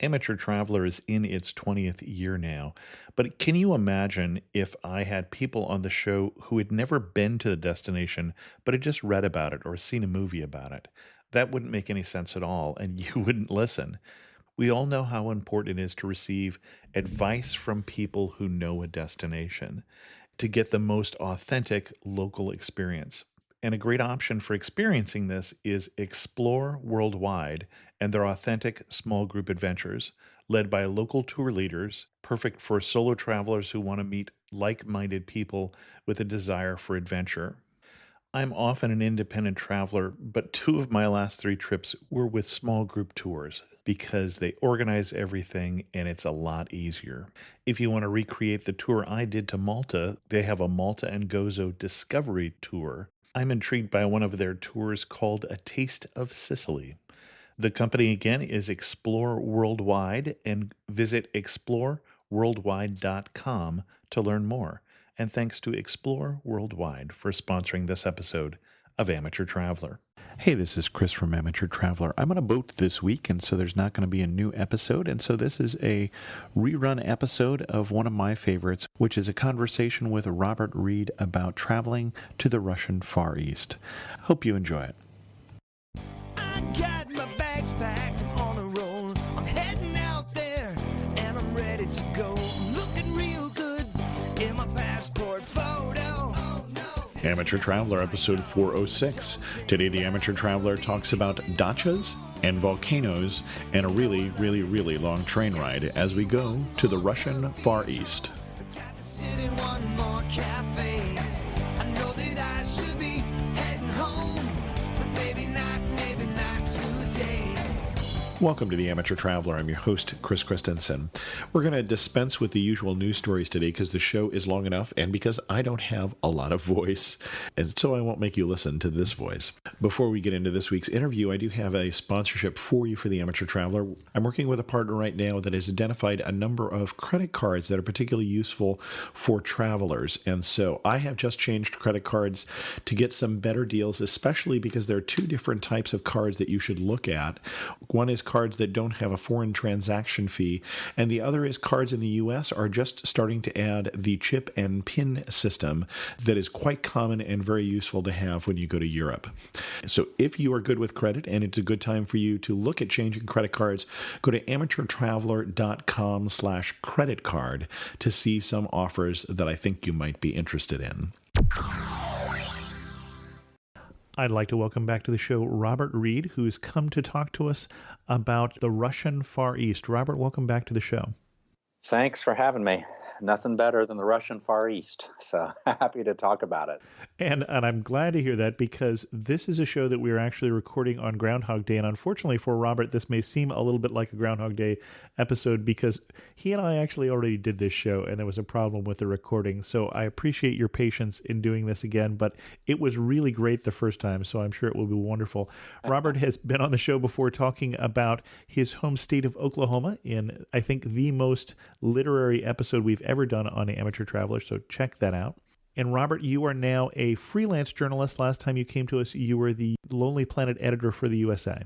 Amateur Traveler is in its 20th year now, but can you imagine if I had people on the show who had never been to the destination but had just read about it or seen a movie about it? That wouldn't make any sense at all, and you wouldn't listen. We all know how important it is to receive advice from people who know a destination to get the most authentic local experience. And a great option for experiencing this is Explore Worldwide and their authentic small group adventures, led by local tour leaders, perfect for solo travelers who want to meet like minded people with a desire for adventure. I'm often an independent traveler, but two of my last three trips were with small group tours because they organize everything and it's a lot easier. If you want to recreate the tour I did to Malta, they have a Malta and Gozo Discovery Tour. I'm intrigued by one of their tours called A Taste of Sicily. The company again is Explore Worldwide, and visit exploreworldwide.com to learn more. And thanks to Explore Worldwide for sponsoring this episode of Amateur Traveler. Hey, this is Chris from Amateur Traveler. I'm on a boat this week, and so there's not going to be a new episode. And so this is a rerun episode of one of my favorites, which is a conversation with Robert Reid about traveling to the Russian Far East. Hope you enjoy it. I got my bags packed on a roll. I'm heading out there, and I'm ready to go. Looking real good in my passport photo. Amateur Traveler, episode 406. Today, the Amateur Traveler talks about dachas and volcanoes and a really, really, really long train ride as we go to the Russian Far East. Got to sit in one more cafe. I know that I should be heading home, but maybe not today. Welcome to the Amateur Traveler. I'm your host, Chris Christensen. We're going to dispense with the usual news stories today because the show is long enough and because I don't have a lot of voice, and so I won't make you listen to this voice. Before we get into this week's interview, I do have a sponsorship for you for the Amateur Traveler. I'm working with a partner right now that has identified a number of credit cards that are particularly useful for travelers, and so I have just changed credit cards to get some better deals, especially because there are two different types of cards that you should look at. One is cards that don't have a foreign transaction fee, and the other is cards in the U.S. are just starting to add the chip and PIN system that is quite common and very useful to have when you go to Europe. So if you are good with credit and it's a good time for you to look at changing credit cards, go to amateurtraveler.com/credit card to see some offers that I think you might be interested in. I'd like to welcome back to the show Robert Reid, who's come to talk to us about the Russian Far East. Robert, welcome back to the show. Thanks for having me. Nothing better than the Russian Far East, so happy to talk about it. And I'm glad to hear that because this is a show that we're actually recording on Groundhog Day, and unfortunately for Robert, this may seem a little bit like a Groundhog Day episode because he and I actually already did this show, and there was a problem with the recording, so I appreciate your patience in doing this again, but it was really great the first time, so I'm sure it will be wonderful. Robert has been on the show before talking about his home state of Oklahoma in, I think, the most literary episode we've ever done on the Amateur Traveler, so check that out. And Robert, you are now a freelance journalist. Last time you came to us, you were the Lonely Planet editor for the USA.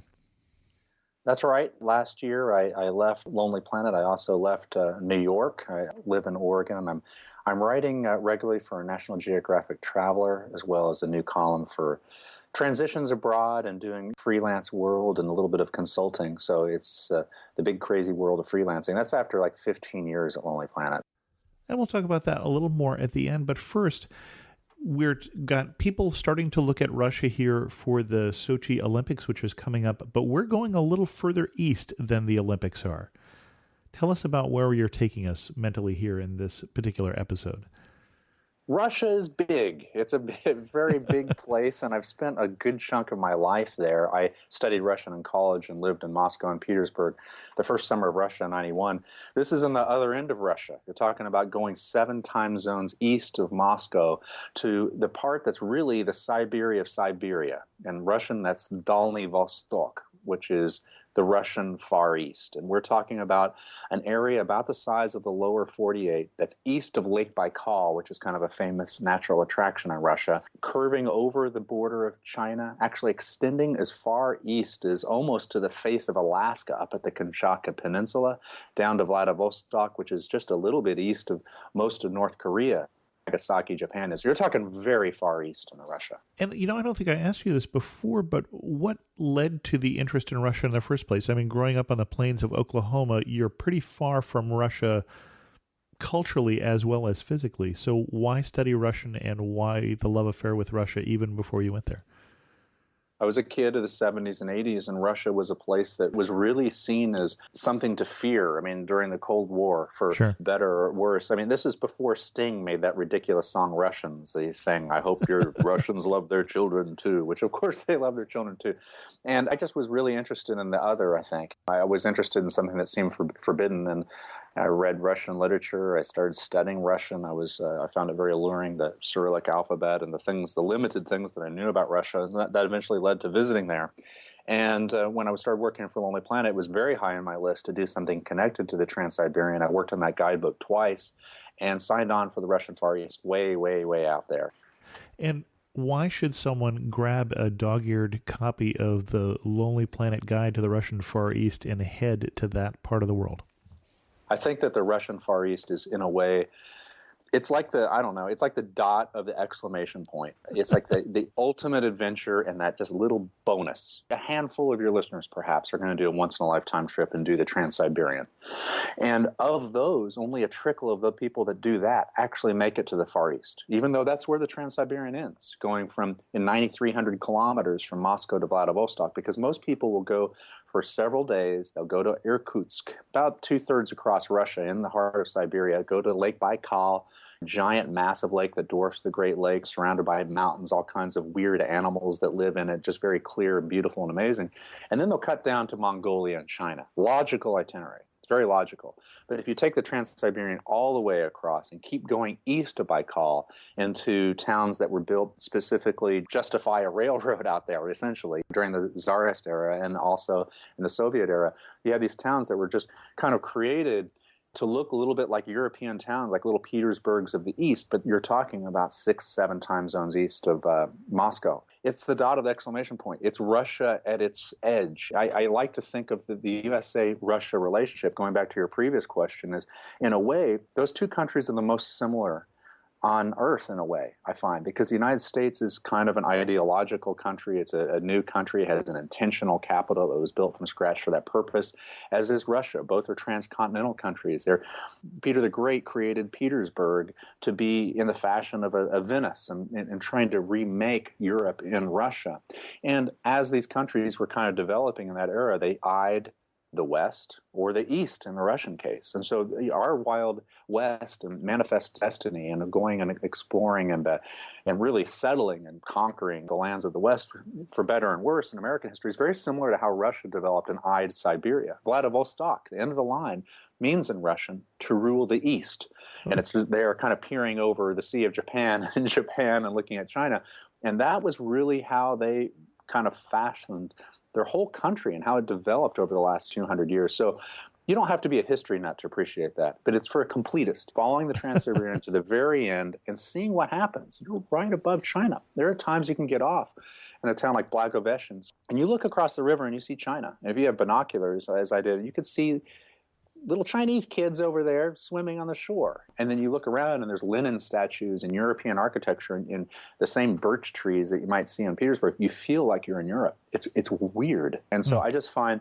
That's right. Last year, I left Lonely Planet. I also left New York. I live in Oregon, and I'm writing regularly for National Geographic Traveler, as well as a new column for Transitions Abroad and doing Freelance World and a little bit of consulting. So it's the big crazy world of freelancing. That's after like 15 years at Lonely Planet. And we'll talk about that a little more at the end. But first, we've got people starting to look at Russia here for the Sochi Olympics, which is coming up. But we're going a little further east than the Olympics are. Tell us about where you're taking us mentally here in this particular episode. Russia is big. It's a very big place, and I've spent a good chunk of my life there. I studied Russian in college and lived in Moscow and Petersburg the first summer of Russia in 91. This is on the other end of Russia. You're talking about going 7 time zones east of Moscow to the part that's really the Siberia of Siberia. In Russian, that's Dalny Vostok, which is the Russian Far East. And we're talking about an area about the size of the lower 48 that's east of Lake Baikal, which is kind of a famous natural attraction in Russia, curving over the border of China, actually extending as far east as almost to the face of Alaska up at the Kamchatka Peninsula, down to Vladivostok, which is just a little bit east of most of North Korea. Nagasaki, Japan is. You're talking very far east in Russia. And, I don't think I asked you this before, but what led to the interest in Russia in the first place? I mean, growing up on the plains of Oklahoma, you're pretty far from Russia culturally as well as physically. So why study Russian, and why the love affair with Russia even before you went there? I was a kid of the 70s and 80s, and Russia was a place that was really seen as something to fear. I mean, during the Cold War, for Sure. better or worse. I mean, this is before Sting made that ridiculous song, Russians. He sang, I hope your Russians love their children too, which of course they love their children too. And I just was really interested in the other, I think. I was interested in something that seemed forbidden, and I read Russian literature. I started studying Russian. I found it very alluring, the Cyrillic alphabet and the limited things that I knew about Russia. And that eventually led to visiting there. And when I started working for Lonely Planet, it was very high on my list to do something connected to the Trans-Siberian. I worked on that guidebook twice and signed on for the Russian Far East, way, way, way out there. And why should someone grab a dog-eared copy of the Lonely Planet Guide to the Russian Far East and head to that part of the world? I think that the Russian Far East is, in a way, it's like it's like the dot of the exclamation point. It's like the ultimate adventure, and that just little bonus. A handful of your listeners, perhaps, are going to do a once-in-a-lifetime trip and do the Trans-Siberian. And of those, only a trickle of the people that do that actually make it to the Far East, even though that's where the Trans-Siberian ends, going from 9,300 kilometers from Moscow to Vladivostok, because most people will go for several days. They'll go to Irkutsk, about two-thirds across Russia in the heart of Siberia, go to Lake Baikal, giant, massive lake that dwarfs the Great Lake, surrounded by mountains, all kinds of weird animals that live in it, just very clear and beautiful and amazing. And then they'll cut down to Mongolia and China. Logical itinerary. It's very logical. But if you take the Trans-Siberian all the way across and keep going east of Baikal into towns that were built specifically to justify a railroad out there, essentially, during the Tsarist era and also in the Soviet era, you have these towns that were just kind of created to look a little bit like European towns, like little Petersburgs of the East, but you're talking about 6, 7 time zones east of Moscow. It's the dot of the exclamation point. It's Russia at its edge. I like to think of the USA-Russia relationship, going back to your previous question, is, in a way, those two countries are the most similar on Earth, in a way, I find, because the United States is kind of an ideological country. It's a new country. It has an intentional capital that was built from scratch for that purpose, as is Russia. Both are transcontinental countries. Peter the Great created Petersburg to be in the fashion of a Venice and trying to remake Europe in Russia. And as these countries were kind of developing in that era, they eyed the West or the East in the Russian case. And so our Wild West and Manifest Destiny and going and exploring and really settling and conquering the lands of the West for better and worse in American history is very similar to how Russia developed and eyed Siberia. Vladivostok, the end of the line, means in Russian to rule the East. And they're kind of peering over the Sea of Japan and looking at China. And that was really how they kind of fashioned their whole country and how it developed over the last 200 years. So you don't have to be a history nut to appreciate that, but it's for a completist, following the Trans-Siberian to the very end and seeing what happens. You're right above China. There are times you can get off in a town like Blagoveshchensk, and you look across the river and you see China. And if you have binoculars, as I did, you could see little Chinese kids over there swimming on the shore. And then you look around and there's Lenin statues and European architecture in the same birch trees that you might see in Petersburg. You feel like you're in Europe. It's weird. And so I just find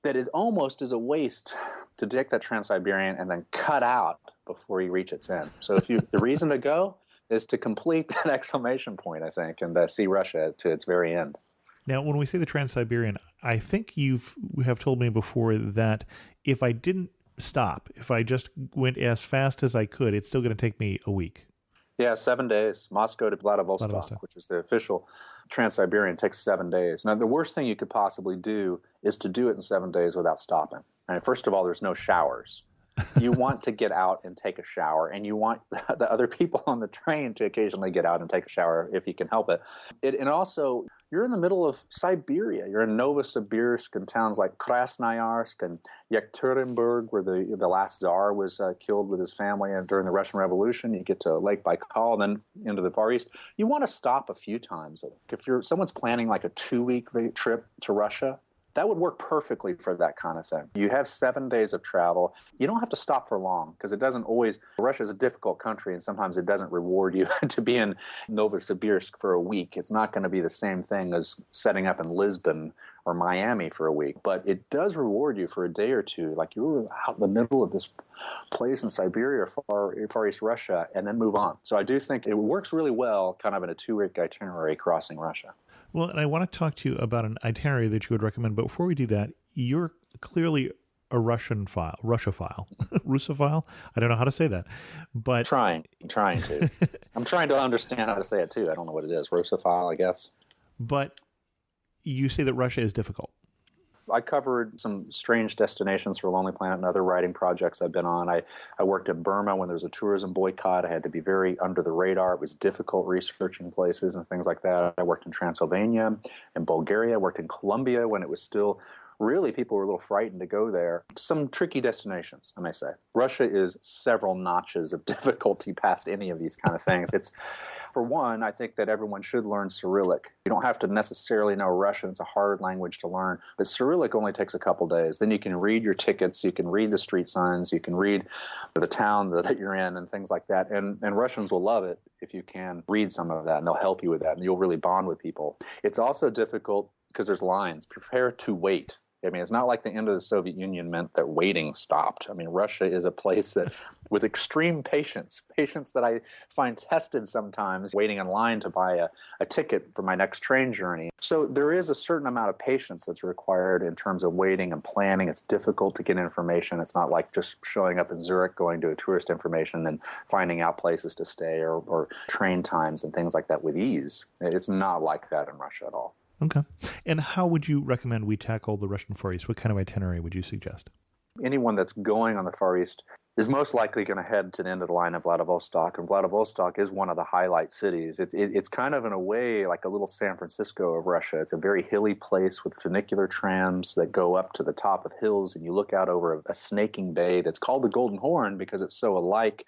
that it almost is a waste to take that Trans-Siberian and then cut out before you reach its end. So the reason to go is to complete that exclamation point, I think, and see Russia to its very end. Now, when we say the Trans-Siberian, I think you have told me before that if I didn't stop, if I just went as fast as I could, it's still going to take me a week. Yeah, 7 days. Moscow to Vladivostok, which is the official Trans-Siberian, takes 7 days. Now, the worst thing you could possibly do is to do it in 7 days without stopping. I mean, first of all, there's no showers. You want to get out and take a shower, and you want the other people on the train to occasionally get out and take a shower if you can help it. And also, you're in the middle of Siberia. You're in Novosibirsk and towns like Krasnoyarsk and Yekaterinburg, where the last Tsar was killed with his family and during the Russian Revolution. You get to Lake Baikal and then into the Far East. You want to stop a few times. If someone's planning like a 2-week trip to Russia, that would work perfectly for that kind of thing. You have 7 days of travel. You don't have to stop for long because it doesn't always. Russia is a difficult country, and sometimes it doesn't reward you to be in Novosibirsk for a week. It's not going to be the same thing as setting up in Lisbon or Miami for a week, but it does reward you for a day or two. Like you were out in the middle of this place in Siberia or Far East Russia, and then move on. So I do think it works really well, kind of in a 2-week itinerary crossing Russia. Well, and I want to talk to you about an itinerary that you would recommend, but before we do that, you're clearly a Russophile. I don't know how to say that, but I'm trying to. I'm trying to understand how to say it too. I don't know what it is. Russophile, I guess. But you say that Russia is difficult. I covered some strange destinations for Lonely Planet and other writing projects I've been on. I worked in Burma when there was a tourism boycott. I had to be very under the radar. It was difficult researching places and things like that. I worked in Transylvania, in Bulgaria. I worked in Colombia when it was still really people were a little frightened to go there. Some tricky destinations, I may say. Russia is several notches of difficulty past any of these kind of things. It's, for one, I think that everyone should learn Cyrillic. You don't have to necessarily know Russian. It's a hard language to learn. But Cyrillic only takes a couple days. Then you can read your tickets. You can read the street signs. You can read the town that you're in and things like that. And Russians will love it if you can read some of that, and they'll help you with that, and you'll really bond with people. It's also difficult because there's lines. Prepare to wait. I mean, it's not like the end of the Soviet Union meant that waiting stopped. I mean, Russia is a place that, with extreme patience that I find tested sometimes, waiting in line to buy a ticket for my next train journey. So there is a certain amount of patience that's required in terms of waiting and planning. It's difficult to get information. It's not like just showing up in Zurich, going to a tourist information and finding out places to stay or train times and things like that with ease. It's not like that in Russia at all. Okay. And how would you recommend we tackle the Russian Far East? What kind of itinerary would you suggest? Anyone that's going on the Far East is most likely going to head to the end of the line of Vladivostok. And Vladivostok is one of the highlight cities. It's kind of, in a way, like a little San Francisco of Russia. It's a very hilly place with funicular trams that go up to the top of hills, and you look out over a snaking bay that's called the Golden Horn because it's so alike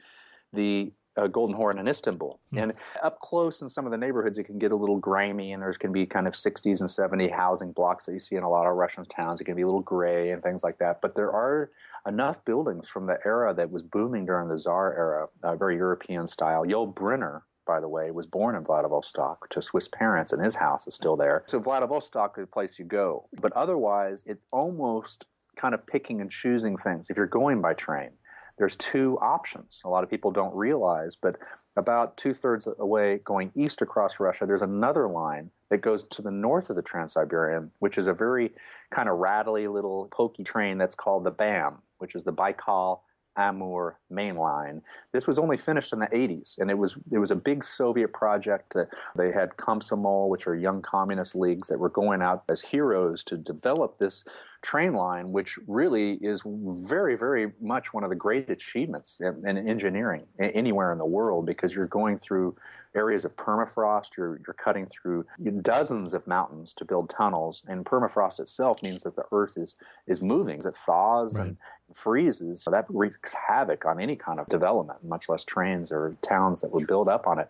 the Golden Horn in Istanbul. And up close in some of the neighborhoods, it can get a little grimy, and there's can be kind of 60s and 70s housing blocks that you see in a lot of Russian towns. It can be a little gray and things like that. But there are enough buildings from the era that was booming during the Tsar era, very European style. Yul Brynner, by the way, was born in Vladivostok to Swiss parents, and his house is still there. So Vladivostok is the place you go. But otherwise, it's almost kind of picking and choosing things. If you're going by train, there's two options. A lot of people don't realize, but about 2/3 away going east across Russia, there's another line that goes to the north of the Trans-Siberian, which is a very kind of rattly little pokey train that's called the BAM, which is the Baikal Amur main line. This was only finished in the 80s, and it was a big Soviet project that they had Komsomol, which are young communist leagues that were going out as heroes to develop this train line, which really is very, very much one of the great achievements in engineering anywhere in the world, because you're going through areas of permafrost, you're cutting through dozens of mountains to build tunnels, and permafrost itself means that the earth is moving. As it thaws and freezes, so that wreaks havoc on any kind of development, much less trains or towns that would build up on it.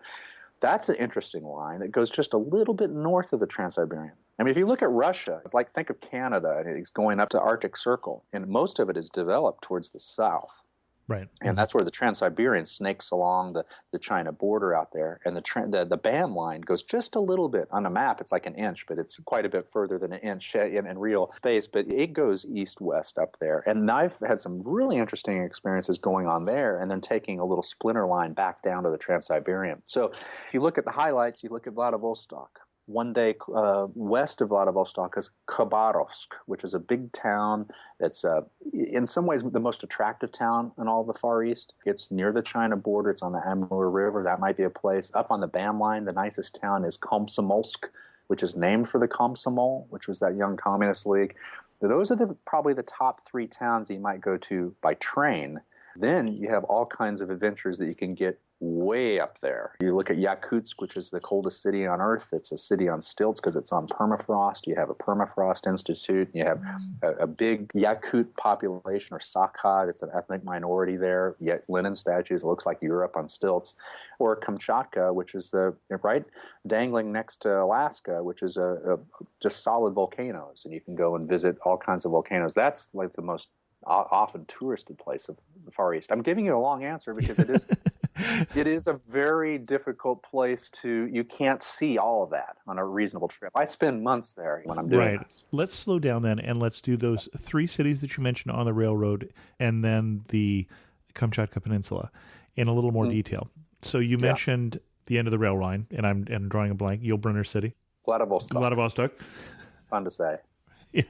That's an interesting line that goes just a little bit north of the Trans-Siberian. I mean, if you look at Russia, it's like, think of Canada, and it's going up to Arctic Circle, and most of it is developed towards the south. Right. And that's where the Trans-Siberian snakes along the China border out there. And the BAM line goes just a little bit. On a map, it's like an inch, but it's quite a bit further than an inch in real space. But it goes east-west up there. And I've had some really interesting experiences going on there, and then taking a little splinter line back down to the Trans-Siberian. So if you look at the highlights, you look at Vladivostok. One day west of Vladivostok is Khabarovsk, which is a big town that's in some ways the most attractive town in all of the Far East. It's near the China border. It's on the Amur River. That might be a place. Up on the BAM line, the nicest town is Komsomolsk, which is named for the Komsomol, which was that young communist league. Those are probably the top 3 towns that you might go to by train. Then you have all kinds of adventures that you can get way up there. You look at Yakutsk, which is the coldest city on Earth. It's a city on stilts because it's on permafrost. You have a permafrost institute. You have a big Yakut population, or Sakha. It's an ethnic minority there. Yet Lenin statues. It looks like Europe on stilts. Or Kamchatka, which is right dangling next to Alaska, which is just solid volcanoes. And you can go and visit all kinds of volcanoes. That's like the most often touristed place of the Far East. I'm giving you a long answer because it is it is a very difficult place you can't see all of that on a reasonable trip. I spend months there when I'm doing this. Let's slow down then, and let's do those 3 cities that you mentioned on the railroad, and then the Kamchatka Peninsula in a little more detail. So you mentioned the end of the rail line, and I'm drawing a blank, Yelbrunner City. Vladivostok. Fun to say. Yeah.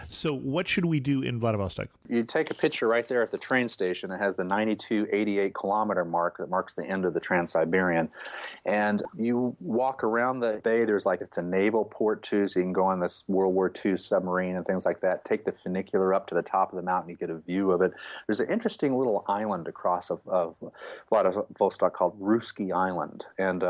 So what should we do in Vladivostok? You take a picture right there at the train station. It has the 9288 kilometer mark that marks the end of the Trans-Siberian. And you walk around the bay. It's a naval port too, so you can go on this World War II submarine and things like that. Take the funicular up to the top of the mountain. You get a view of it. There's an interesting little island across of Vladivostok called Ruski Island. And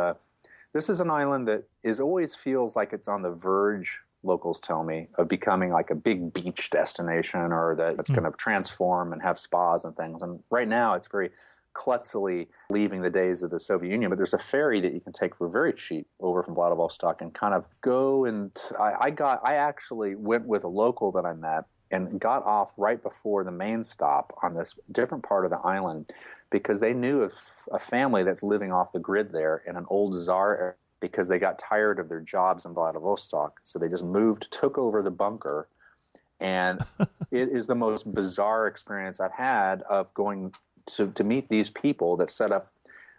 this is an island that always feels like it's on the verge, locals tell me, of becoming like a big beach destination, or that it's going to transform and have spas and things. And right now it's very klutzily leaving the days of the Soviet Union, but there's a ferry that you can take for very cheap over from Vladivostok and kind of go. And I actually went with a local that I met and got off right before the main stop on this different part of the island, because they knew of a family that's living off the grid there in an old Tsar area, because they got tired of their jobs in Vladivostok. So they just moved, took over the bunker. And it is the most bizarre experience I've had of going to meet these people that set up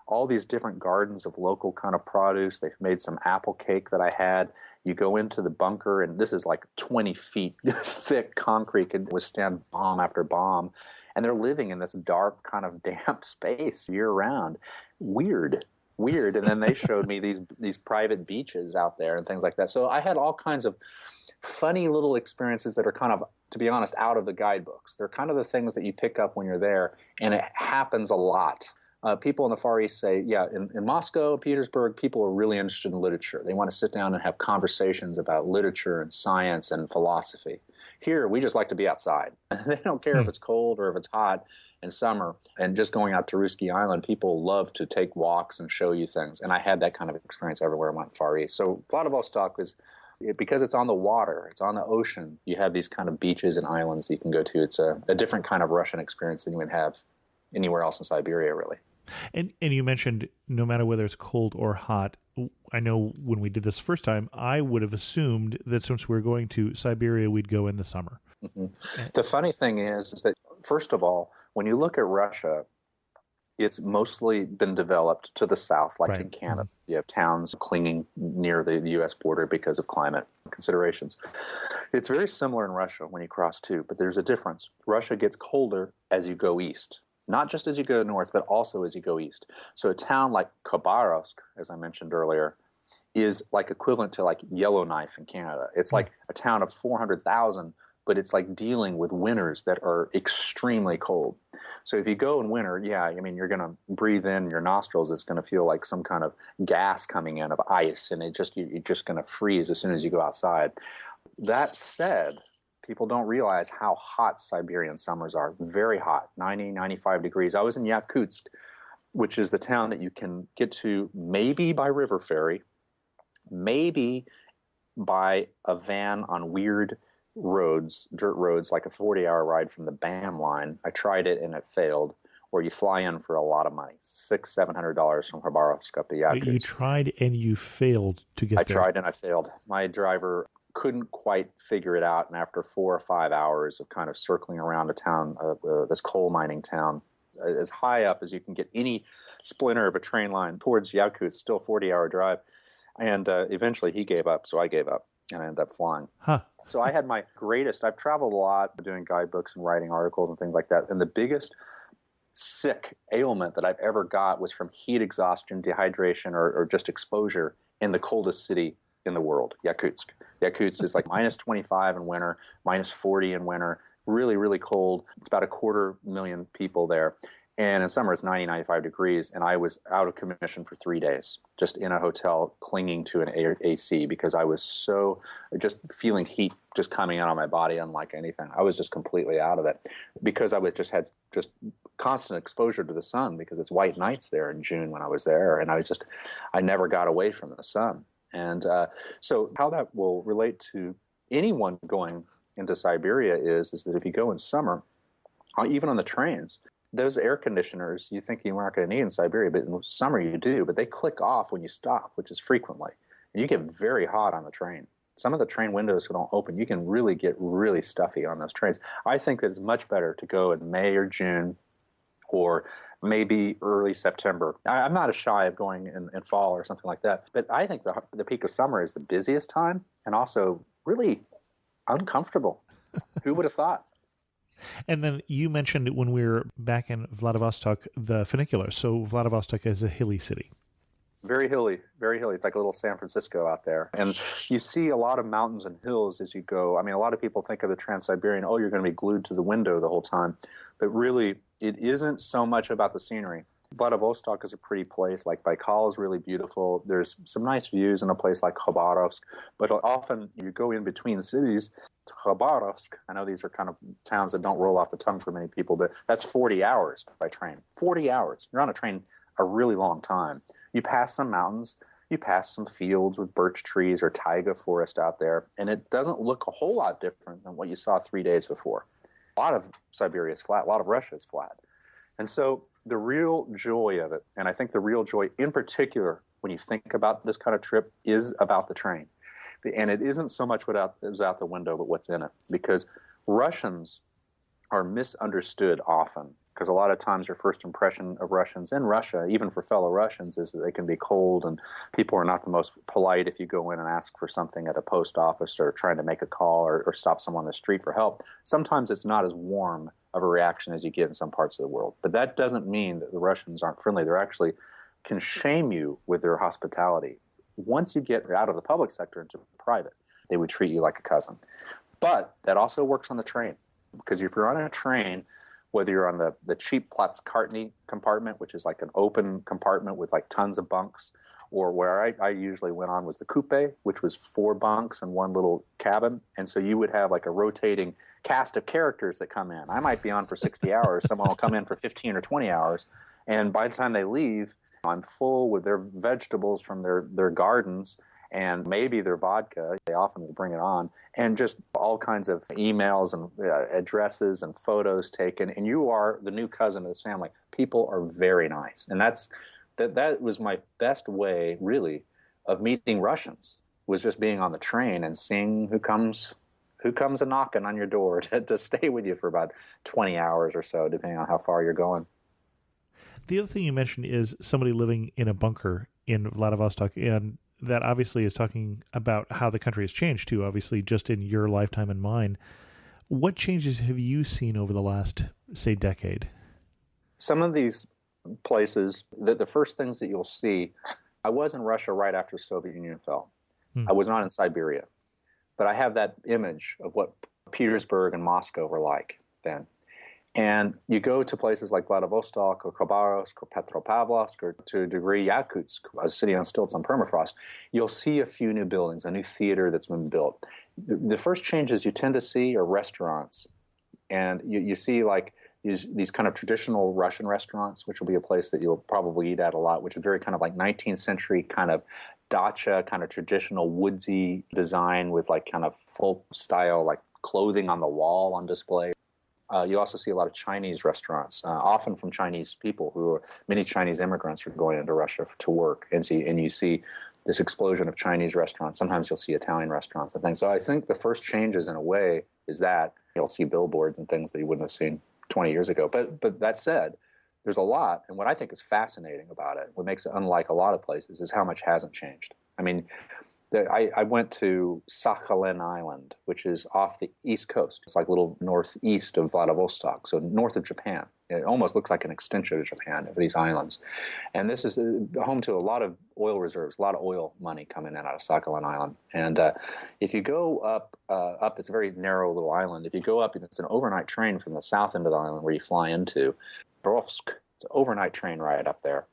all these different gardens of local kind of produce. They've made some apple cake that I had. You go into the bunker, and this is like 20 feet thick concrete, can withstand bomb after bomb. And they're living in this dark, kind of damp space year-round. Weird. And then they showed me these private beaches out there and things like that. So I had all kinds of funny little experiences that are kind of, to be honest, out of the guidebooks. They're kind of the things that you pick up when you're there, and it happens a lot. People in the Far East say, in Moscow, Petersburg, people are really interested in literature. They want to sit down and have conversations about literature and science and philosophy. Here, we just like to be outside. They don't care if it's cold or if it's hot in summer. And just going out to Ruski Island, people love to take walks and show you things. And I had that kind of experience everywhere I went Far East. So Vladivostok is, because it's on the water, it's on the ocean, you have these kind of beaches and islands that you can go to. It's a different kind of Russian experience than you would have anywhere else in Siberia, really. And you mentioned no matter whether it's cold or hot. I know when we did this first time, I would have assumed that since we were going to Siberia, we'd go in the summer. Mm-hmm. The funny thing is that, first of all, when you look at Russia, it's mostly been developed to the south, like in Canada. Mm-hmm. You have towns clinging near the U.S. border because of climate considerations. It's very similar in Russia when you cross too, but there's a difference. Russia gets colder as you go east. Not just as you go north, but also as you go east. So a town like Khabarovsk, as I mentioned earlier, is like equivalent to like Yellowknife in Canada. It's like a town of 400,000, but it's like dealing with winters that are extremely cold. So if you go in winter, you're going to breathe in your nostrils. It's going to feel like some kind of gas coming in of ice, and you're just going to freeze as soon as you go outside. That said, people don't realize how hot Siberian summers are. Very hot, 90, 95 degrees. I was in Yakutsk, which is the town that you can get to maybe by river ferry, maybe by a van on weird roads, dirt roads, like a 40-hour ride from the BAM line. I tried it and it failed. Or you fly in for a lot of money, $600-700 from Khabarovsk up to Yakutsk. You tried and you failed to get there. I tried and I failed. My driver couldn't quite figure it out, and after 4 or 5 hours of kind of circling around a town, this coal mining town, as high up as you can get any splinter of a train line towards Yakutsk, still a 40-hour drive, and eventually he gave up, so I gave up, and I ended up flying. So I had I've traveled a lot doing guidebooks and writing articles and things like that, and the biggest sick ailment that I've ever got was from heat exhaustion, dehydration, or just exposure in the coldest city in the world, Yakutsk. Yakutsk is like minus 25 in winter, minus 40 in winter, really, really cold. It's about 250,000 people there. And in summer, it's 90, 95 degrees. And I was out of commission for 3 days, just in a hotel, clinging to an AC because I was so just feeling heat just coming out of my body unlike anything. I was just completely out of it because I was had constant exposure to the sun because it's white nights there in June when I was there. And I never got away from the sun. And so how that will relate to anyone going into Siberia is that if you go in summer, even on the trains, those air conditioners you think you're not going to need in Siberia, but in the summer you do, but they click off when you stop, which is frequently. And you get very hot on the train. Some of the train windows don't open. You can really get really stuffy on those trains. I think that it's much better to go in May or June or maybe early September. I'm not as shy of going in fall or something like that, but I think the peak of summer is the busiest time and also really uncomfortable. Who would have thought? And then you mentioned when we were back in Vladivostok, the funicular. So Vladivostok is a hilly city. Very hilly, very hilly. It's like a little San Francisco out there. And you see a lot of mountains and hills as you go. I mean, a lot of people think of the Trans-Siberian, oh, you're going to be glued to the window the whole time. But really, it isn't so much about the scenery. Vladivostok is a pretty place. Like Baikal is really beautiful. There's some nice views in a place like Khabarovsk. But often you go in between cities. Khabarovsk, I know these are kind of towns that don't roll off the tongue for many people, but that's 40 hours by train. 40 hours. You're on a train a really long time. You pass some mountains, you pass some fields with birch trees or taiga forest out there, and it doesn't look a whole lot different than what you saw 3 days before. A lot of Siberia is flat, a lot of Russia is flat. And so the real joy of it, and I think the real joy in particular when you think about this kind of trip, is about the train. And it isn't so much what is out the window, but what's in it. Because Russians are misunderstood often. Because a lot of times your first impression of Russians in Russia, even for fellow Russians, is that they can be cold and people are not the most polite if you go in and ask for something at a post office or trying to make a call or stop someone on the street for help. Sometimes it's not as warm of a reaction as you get in some parts of the world. But that doesn't mean that the Russians aren't friendly. They actually can shame you with their hospitality. Once you get out of the public sector into private, they would treat you like a cousin. But that also works on the train. Because if you're on a train, whether you're on the cheap Platzkartny compartment, which is like an open compartment with like tons of bunks, or where I usually went on was the coupe, which was 4 bunks and one little cabin. And so you would have like a rotating cast of characters that come in. I might be on for 60 hours. Someone will come in for 15 or 20 hours. And by the time they leave, I'm full with their vegetables from their gardens and maybe their vodka. They often will bring it on, and just all kinds of emails and addresses and photos taken. And you are the new cousin of this family. People are very nice. And that was my best way, really, of meeting Russians, was just being on the train and seeing who comes a knocking on your door to stay with you for about 20 hours or so, depending on how far you're going. The other thing you mentioned is somebody living in a bunker in Vladivostok, and that obviously is talking about how the country has changed too, obviously, just in your lifetime and mine. What changes have you seen over the last, say, decade? Some of these places, the first things that you'll see, I was in Russia right after the Soviet Union fell. I was not in Siberia, but I have that image of what Petersburg and Moscow were like then. And you go to places like Vladivostok or Khabarovsk or Petropavlovsk or to a degree Yakutsk, a city on stilts on permafrost, you'll see a few new buildings, a new theater that's been built. The first changes you tend to see are restaurants. And you see like these kind of traditional Russian restaurants, which will be a place that you'll probably eat at a lot, which is very kind of like 19th century kind of dacha, kind of traditional woodsy design with like kind of folk style, like clothing on the wall on display. You also see a lot of Chinese restaurants, often from Chinese people many Chinese immigrants are going into Russia to work. And you see this explosion of Chinese restaurants. Sometimes you'll see Italian restaurants and things. So I think the first changes in a way is that you'll see billboards and things that you wouldn't have seen 20 years ago. But that said, there's a lot. And what I think is fascinating about it, what makes it unlike a lot of places, is how much hasn't changed. I mean, I went to Sakhalin Island, which is off the east coast. It's like a little northeast of Vladivostok, so north of Japan. It almost looks like an extension of Japan, of these islands. And this is home to a lot of oil reserves, a lot of oil money coming in out of Sakhalin Island. And if you go up, it's a very narrow little island. If you go up, it's an overnight train from the south end of the island where you fly into Borovsk, It's an overnight train ride up there.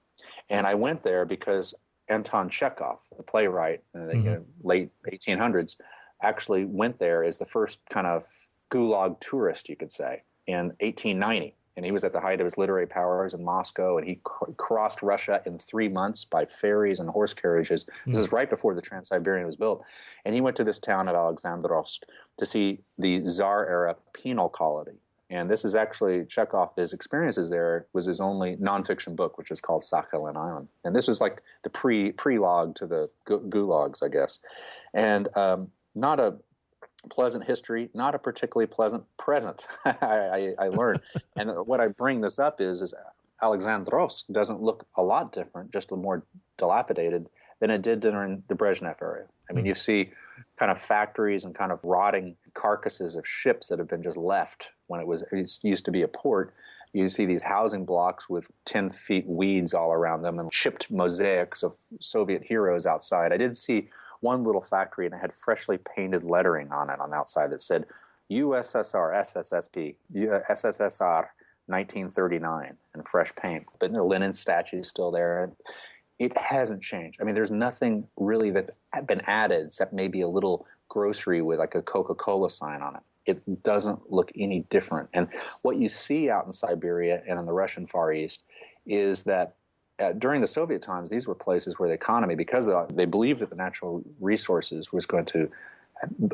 And I went there because Anton Chekhov, the playwright in the late 1800s, actually went there as the first kind of gulag tourist, you could say, in 1890. And he was at the height of his literary powers in Moscow, and he crossed Russia in 3 months by ferries and horse carriages. This is right before the Trans-Siberian was built. And he went to this town of Alexandrovsk to see the Tsar-era penal colony. And this is actually Chekhov, his experiences there was his only nonfiction book, which is called Sakhalin Island. And this was like the prelogue to the gulags, I guess. And not a pleasant history, not a particularly pleasant present, I learned. And what I bring this up is Alexandrovsk doesn't look a lot different, just a more dilapidated than it did during the Brezhnev era. I mean, you see kind of factories and kind of rotting carcasses of ships that have been just left when it used to be a port. You see these housing blocks with 10 feet weeds all around them and chipped mosaics of Soviet heroes outside. I did see one little factory, and it had freshly painted lettering on it on the outside that said USSR, SSSP, SSSR 1939 in fresh paint. But the Lenin statue is still there. It hasn't changed. I mean, there's nothing really that's been added except maybe a little grocery with like a Coca-Cola sign on it. It doesn't look any different. And what you see out in Siberia and in the Russian Far East is that during the Soviet times, these were places where the economy, because they believed that the natural resources was going to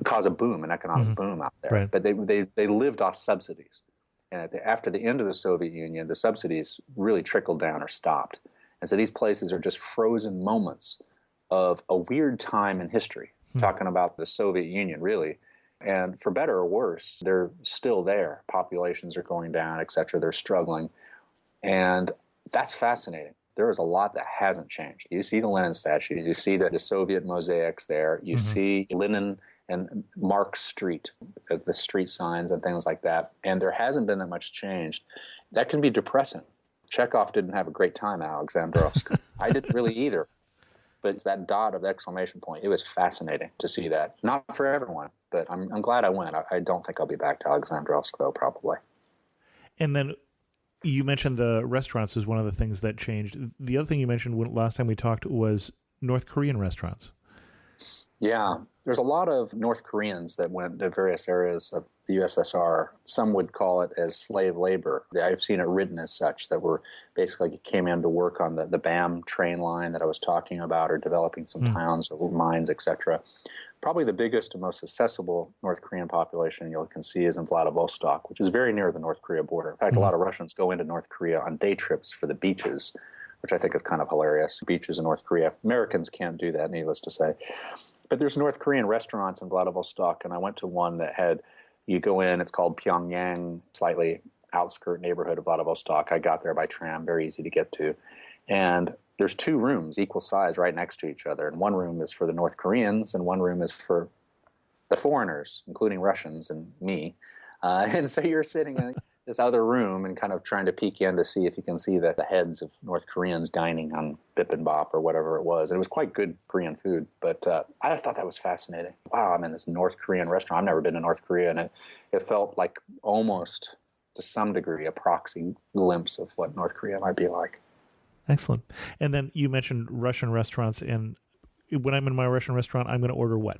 cause a boom, an economic boom out there. Right. But they lived off subsidies. And after the end of the Soviet Union, the subsidies really trickled down or stopped. And so these places are just frozen moments of a weird time in history, talking about the Soviet Union, really. And for better or worse, they're still there. Populations are going down, et cetera. They're struggling. And that's fascinating. There is a lot that hasn't changed. You see the Lenin statues. You see the Soviet mosaics there. You see Lenin and Marx Street, the street signs and things like that. And there hasn't been that much change. That can be depressing. Chekhov didn't have a great time at Alexandrovsk. I didn't really either. But it's that dot of exclamation point. It was fascinating to see that. Not for everyone, but I'm glad I went. I don't think I'll be back to Alexandrovsk, though, probably. And then you mentioned the restaurants is one of the things that changed. The other thing you mentioned last time we talked was North Korean restaurants. Yeah, there's a lot of North Koreans that went to various areas of the USSR. Some would call it as slave labor. I've seen it written as such, that were basically came in to work on the BAM train line that I was talking about, or developing some towns or mines, etc. Probably the biggest and most accessible North Korean population you can see is in Vladivostok, which is very near the North Korea border. In fact, a lot of Russians go into North Korea on day trips for the beaches, which I think is kind of hilarious. Beaches in North Korea. Americans can't do that, needless to say. But there's North Korean restaurants in Vladivostok, and I went to one that had, you go in, it's called Pyongyang, slightly outskirt neighborhood of Vladivostok. I got there by tram, very easy to get to. And there's two rooms, equal size, right next to each other. And one room is for the North Koreans, and one room is for the foreigners, including Russians and me. And so you're sitting in this other room and kind of trying to peek in to see if you can see the heads of North Koreans dining on bibimbap or whatever it was. And it was quite good Korean food, but I thought that was fascinating. Wow, I'm in this North Korean restaurant. I've never been to North Korea, and it felt like almost, to some degree, a proxy glimpse of what North Korea might be like. Excellent. And then you mentioned Russian restaurants, and when I'm in my Russian restaurant, I'm going to order what?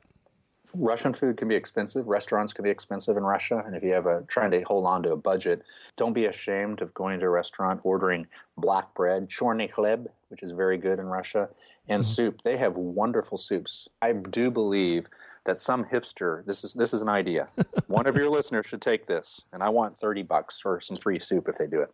Russian food can be expensive. Restaurants can be expensive in Russia. And if you have trying to hold on to a budget, don't be ashamed of going to a restaurant, ordering black bread, chorny chleb, which is very good in Russia, and soup. They have wonderful soups. I do believe that some hipster, this is an idea. One of your listeners should take this, and I want $30 for some free soup if they do it.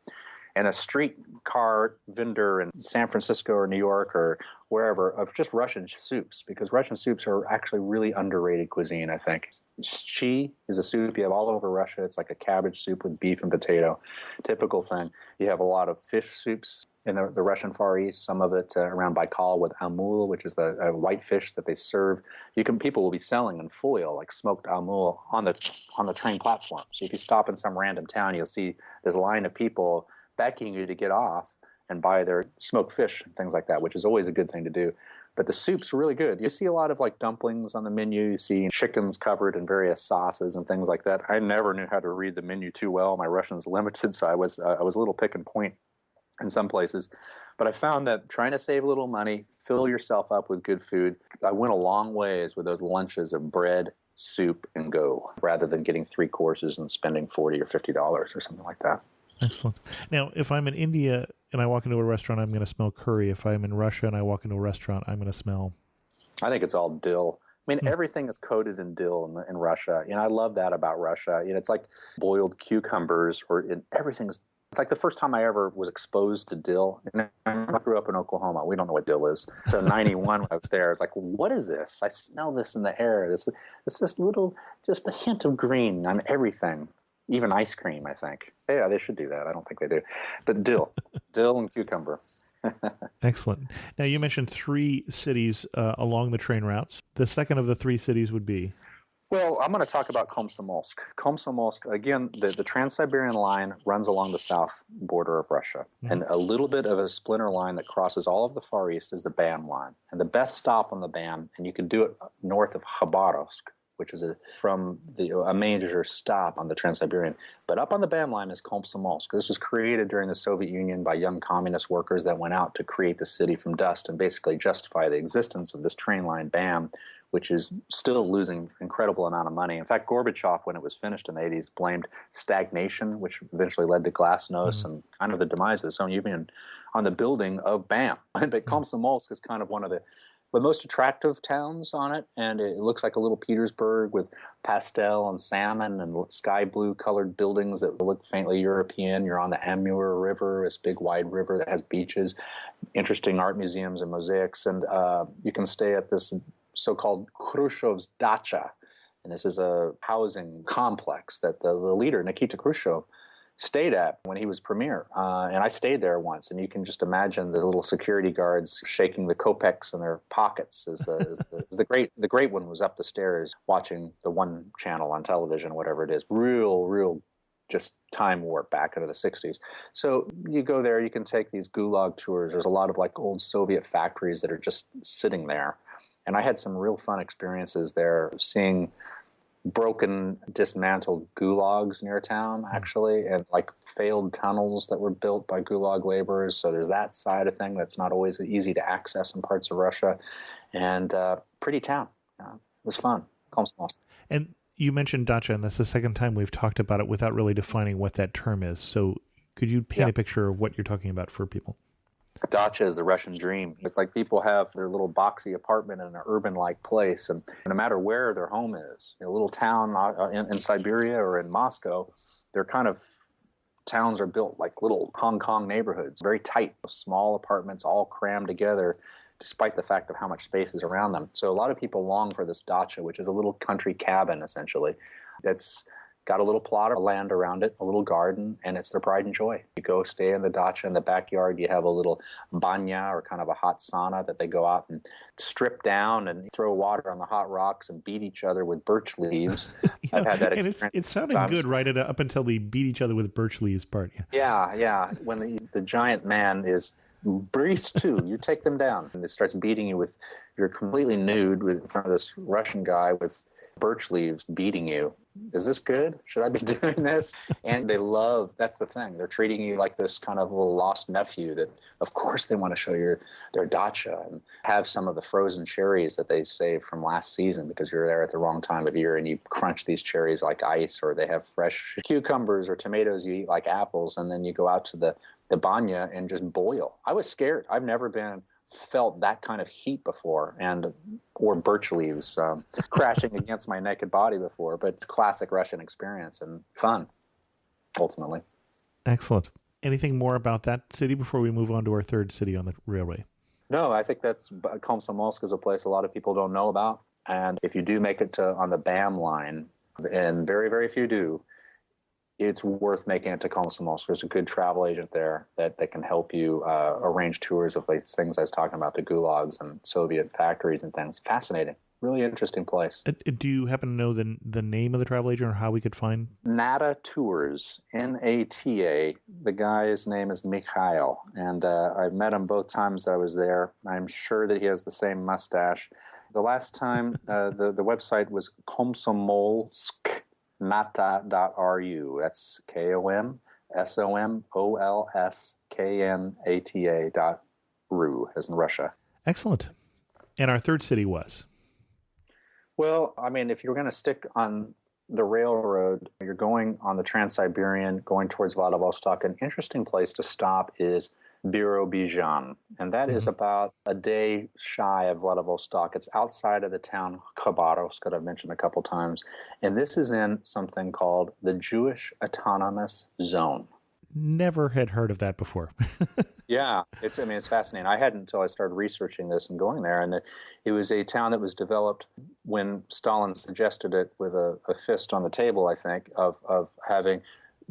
And a streetcar vendor in San Francisco or New York or wherever of just Russian soups, because Russian soups are actually really underrated cuisine, I think. Shi is a soup you have all over Russia. It's like a cabbage soup with beef and potato, typical thing. You have a lot of fish soups in the Russian Far East, some of it around Baikal with amul, which is the white fish that they serve. People will be selling in foil, like smoked amul, on the train platform. So if you stop in some random town, you'll see this line of people beckoning you to get off and buy their smoked fish and things like that, which is always a good thing to do. But the soup's really good. You see a lot of like dumplings on the menu. You see chickens covered in various sauces and things like that. I never knew how to read the menu too well. My Russian's limited, so I was a little pick and point in some places. But I found that trying to save a little money, fill yourself up with good food, I went a long ways with those lunches of bread, soup, and go, rather than getting 3 courses and spending $40 or $50 or something like that. Excellent. Now, if I'm in India and I walk into a restaurant, I'm going to smell curry. If I'm in Russia and I walk into a restaurant, I'm going to smell... I think it's all dill. I mean, everything is coated in dill in Russia. You know, I love that about Russia. You know, it's like boiled cucumbers, everything's. It's like the first time I ever was exposed to dill. And I grew up in Oklahoma. We don't know what dill is. So in '91 when I was there, I was like, what is this? I smell this in the air. It's just just a hint of green on everything. Even ice cream, I think. Yeah, they should do that. I don't think they do. But dill and cucumber. Excellent. Now, you mentioned 3 cities along the train routes. The second of the 3 cities would be? Well, I'm going to talk about Komsomolsk. Komsomolsk, again, the Trans-Siberian line runs along the south border of Russia. Mm-hmm. And a little bit of a splinter line that crosses all of the Far East is the BAM line. And the best stop on the BAM, and you can do it north of Khabarovsk, which is a major stop on the Trans-Siberian. But up on the BAM line is Komsomolsk. This was created during the Soviet Union by young communist workers that went out to create the city from dust and basically justify the existence of this train line BAM, which is still losing incredible amount of money. In fact, Gorbachev, when it was finished in the 80s, blamed stagnation, which eventually led to glasnost and kind of the demise of the Soviet Union, on the building of BAM. But Komsomolsk is kind of one of the most attractive towns on it, and it looks like a little Petersburg with pastel and salmon and sky blue colored buildings that look faintly European. You're on the Amur River, this big wide river that has beaches, interesting art museums and mosaics, and you can stay at this so-called Khrushchev's dacha, and this is a housing complex that the leader, Nikita Khrushchev, stayed at when he was premier. And I stayed there once, and you can just imagine the little security guards shaking the kopecks in their pockets as the great one was up the stairs watching the one channel on television, whatever it is. Real just time warp back into the 60s. So you go there, you can take these gulag tours. There's a lot of like old Soviet factories that are just sitting there. And I had some real fun experiences there, seeing broken, dismantled gulags near town, actually, and like failed tunnels that were built by gulag laborers. So there's that side of thing that's not always easy to access in parts of Russia. And pretty town. It was fun. Komsomolsk. And you mentioned dacha, and that's the second time we've talked about it without really defining what that term is. So could you paint a picture of what you're talking about for people? Dacha is the Russian dream. It's like people have their little boxy apartment in an urban-like place, and no matter where their home is, a little town in Siberia or in Moscow, they're kind of towns are built like little Hong Kong neighborhoods, very tight, small apartments all crammed together, despite the fact of how much space is around them. So a lot of people long for this dacha, which is a little country cabin, essentially, that's got a little plot of land around it, a little garden, and it's their pride and joy. You go stay in the dacha in the backyard. You have a little banya, or kind of a hot sauna, that they go out and strip down and throw water on the hot rocks and beat each other with birch leaves. I've had that experience. And it sounded good right up until they beat each other with birch leaves part. Yeah. When the giant man is breeze too, you take them down, and it starts beating you with, you're completely nude in front of this Russian guy with birch leaves beating you. Is this good? Should I be doing this? And they love, that's the thing. They're treating you like this kind of little lost nephew that, of course, they want to show you their dacha and have some of the frozen cherries that they saved from last season because you're there at the wrong time of year, and you crunch these cherries like ice, or they have fresh cucumbers or tomatoes you eat like apples, and then you go out to the banya and just boil. I was scared. I've never felt that kind of heat before, or birch leaves crashing against my naked body before, but classic Russian experience and fun, ultimately. Excellent. Anything more about that city before we move on to our third city on the railway? No, I think that's Komsomolsk is a place a lot of people don't know about, and if you do make it on the BAM line, and very, very few do, it's worth making it to Komsomolsk. There's a good travel agent there that can help you arrange tours of like things I was talking about, the gulags and Soviet factories and things. Fascinating. Really interesting place. Do you happen to know the name of the travel agent or how we could find? Nata Tours, Nata. The guy's name is Mikhail, and I met him both times that I was there. I'm sure that he has the same mustache. The last time, the website was Komsomolsk. Nata.ru. That's KOM, SOMOLSKNATA.ru, as in Russia. Excellent. And our third city was? Well, I mean, if you're going to stick on the railroad, you're going on the Trans-Siberian, going towards Vladivostok. An interesting place to stop is Birobidzhan, and that is about a day shy of Vladivostok. It's outside of the town Khabarovsk that I've mentioned a couple times, and this is in something called the Jewish Autonomous Zone. Never had heard of that before. Yeah, it's fascinating. I hadn't until I started researching this and going there, and it was a town that was developed when Stalin suggested it with a fist on the table, I think, of having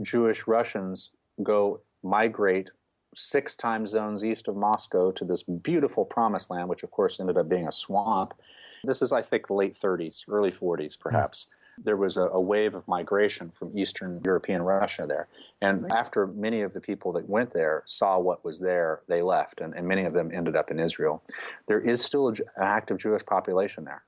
Jewish Russians go migrate 6 time zones east of Moscow to this beautiful promised land, which of course ended up being a swamp. This is, I think, the late 30s, early 40s, perhaps. There was a wave of migration from Eastern European Russia there. And after many of the people that went there saw what was there, they left, and many of them ended up in Israel. There is still an active Jewish population there.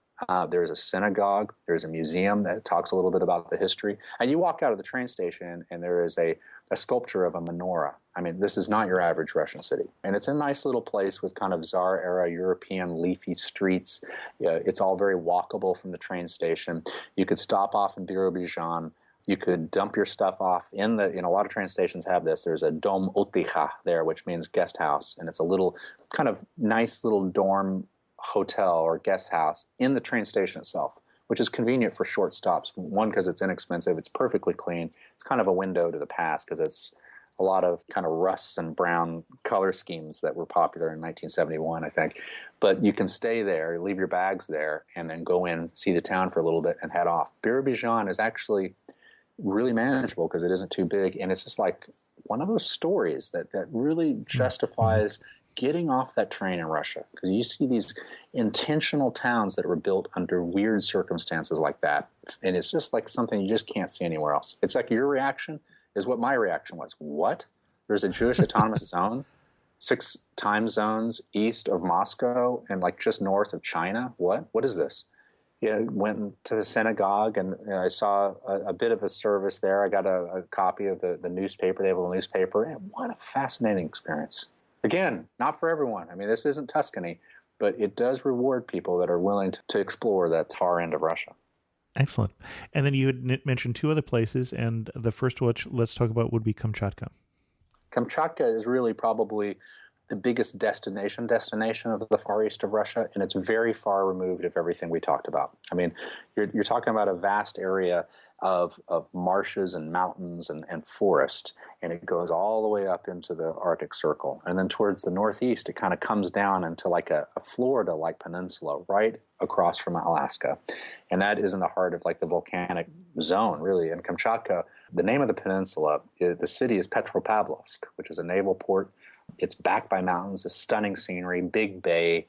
There's a synagogue, there's a museum that talks a little bit about the history. And you walk out of the train station and there is a sculpture of a menorah. I mean, this is not your average Russian city. And it's a nice little place with kind of Tsar-era European leafy streets. It's all very walkable from the train station. You could stop off in Birobidzhan. You could dump your stuff off in the, a lot of train stations have this. There's a dom otticha there, which means guest house. And it's a little kind of nice little dorm hotel or guest house in the train station itself, which is convenient for short stops. One, because it's inexpensive. It's perfectly clean. It's kind of a window to the past because it's a lot of kind of rusts and brown color schemes that were popular in 1971, I think. But you can stay there, leave your bags there, and then go in, see the town for a little bit, and head off. Birobidzhan is actually really manageable because it isn't too big, and it's just like one of those stories that really justifies getting off that train in Russia, because you see these intentional towns that were built under weird circumstances like that, and it's just like something you just can't see anywhere else. It's like your reaction is what my reaction was. What? There's a Jewish autonomous zone, 6 time zones east of Moscow and like just north of China? What? What is this? Went to the synagogue and I saw a bit of a service there. I got a copy of the newspaper. They have a little newspaper. And what a fascinating experience. Again, not for everyone. I mean, this isn't Tuscany, but it does reward people that are willing to explore that far end of Russia. Excellent. And then you had mentioned 2 other places, and the first which let's talk about would be Kamchatka. Kamchatka is really probably the biggest destination of the far east of Russia, and it's very far removed of everything we talked about. I mean, you're talking about a vast area of marshes and mountains and forest, and it goes all the way up into the Arctic Circle. And then towards the northeast, it kind of comes down into like a Florida-like peninsula right across from Alaska. And that is in the heart of like the volcanic zone, really. In Kamchatka, the name of the peninsula, the city is Petropavlovsk, which is a naval port. It's backed by mountains, a stunning scenery, big bay.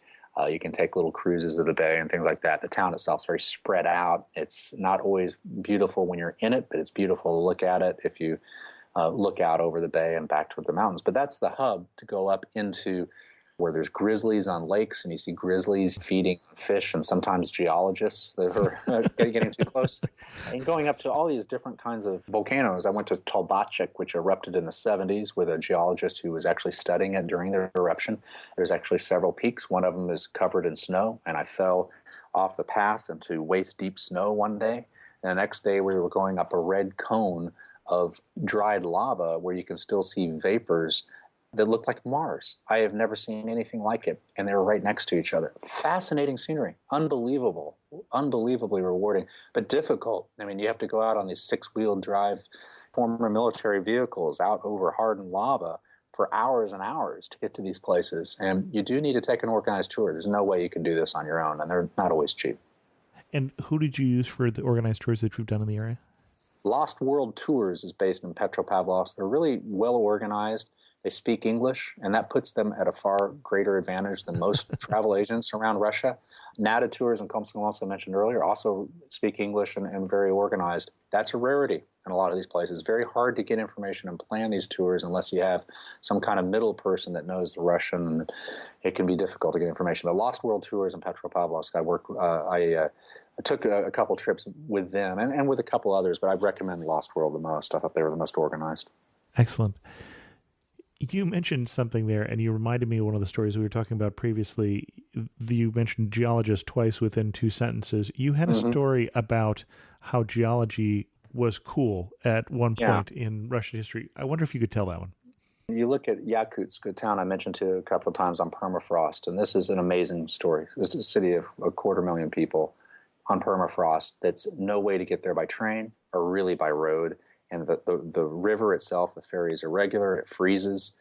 You can take little cruises of the bay and things like that. The town itself is very spread out. It's not always beautiful when you're in it, but it's beautiful to look at it if you look out over the bay and back toward the mountains. But that's the hub to go up into where there's grizzlies on lakes, and you see grizzlies feeding fish, and sometimes geologists that are getting too close. And going up to all these different kinds of volcanoes. I went to Tolbachik, which erupted in the 70s, with a geologist who was actually studying it during the eruption. There's actually several peaks. One of them is covered in snow, and I fell off the path into waist-deep snow one day. And the next day we were going up a red cone of dried lava where you can still see vapors that looked like Mars. I have never seen anything like it, and they were right next to each other. Fascinating scenery, unbelievable, unbelievably rewarding, but difficult. I mean, you have to go out on these 6-wheel drive former military vehicles out over hardened lava for hours and hours to get to these places, and you do need to take an organized tour. There's no way you can do this on your own, and they're not always cheap. And who did you use for the organized tours that you've done in the area? Lost World Tours is based in Petropavlovsk. They're really well organized. They speak English, and that puts them at a far greater advantage than most travel agents around Russia. NATA Tours and Komsomolsk, I mentioned earlier, also speak English and very organized. That's a rarity in a lot of these places. Very hard to get information and plan these tours unless you have some kind of middle person that knows the Russian, and it can be difficult to get information. But Lost World Tours in Petropavlovsk, I took a couple trips with them and with a couple others, but I recommend Lost World the most. I thought they were the most organized. Excellent. You mentioned something there, and you reminded me of one of the stories we were talking about previously. You mentioned geologist twice within two sentences. You had a Hmm. story about how geology was cool at one Yeah. point in Russian history. I wonder if you could tell that one. You look at Yakutsk, a town I mentioned to a couple of times on permafrost, and this is an amazing story. It's a city of 250,000 people on permafrost that's no way to get there by train or really by road. And the river itself, the ferry is irregular, it freezes.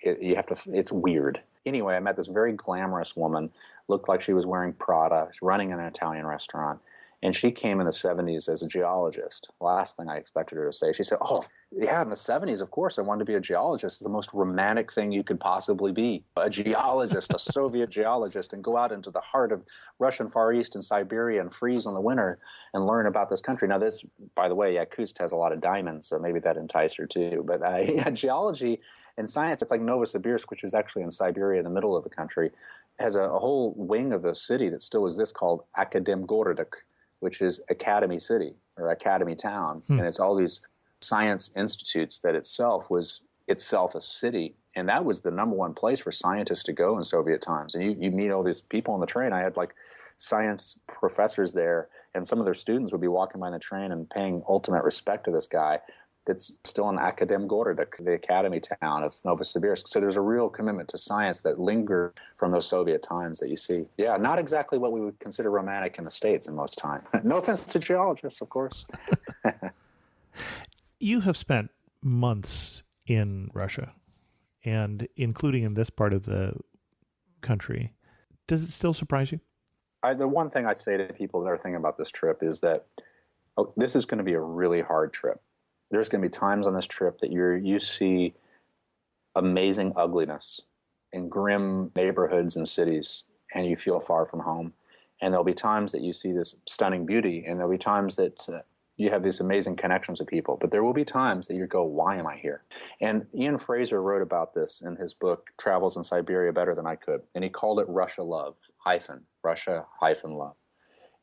You have to, it's weird. Anyway, I met this very glamorous woman, looked like she was wearing Prada, she's running an Italian restaurant. And she came in the 70s as a geologist. Last thing I expected her to say, she said, "Oh, yeah, in the 70s, of course, I wanted to be a geologist. It's the most romantic thing you could possibly be. A geologist, a Soviet geologist, and go out into the heart of Russian Far East and Siberia and freeze in the winter and learn about this country." Now, this, by the way, Yakutsk has a lot of diamonds, so maybe that enticed her too. But yeah, geology and science, it's like Novosibirsk, which is actually in Siberia, in the middle of the country, has a whole wing of the city that still exists called Akademgorodok, which is Academy City or Academy Town. And it's all these science institutes that itself was itself a city. And that was the number one place for scientists to go in Soviet times. And you meet all these people on the train. I had like science professors there, and some of their students would be walking by the train and paying ultimate respect to this guy that's still in Akademgorodok, the academy town of Novosibirsk. So there's a real commitment to science that lingers from those Soviet times that you see. Yeah, not exactly what we would consider romantic in the States in most time. No offense to geologists, of course. You have spent months in Russia, and including in this part of the country. Does it still surprise you? The one thing I say to people that are thinking about this trip is that this is going to be a really hard trip. There's going to be times on this trip that you see amazing ugliness in grim neighborhoods and cities, and you feel far from home. And there'll be times that you see this stunning beauty, and there'll be times that you have these amazing connections with people. But there will be times that you go, why am I here? And Ian Fraser wrote about this in his book, Travels in Siberia Better Than I Could. And he called it Russia Love, Russia Love.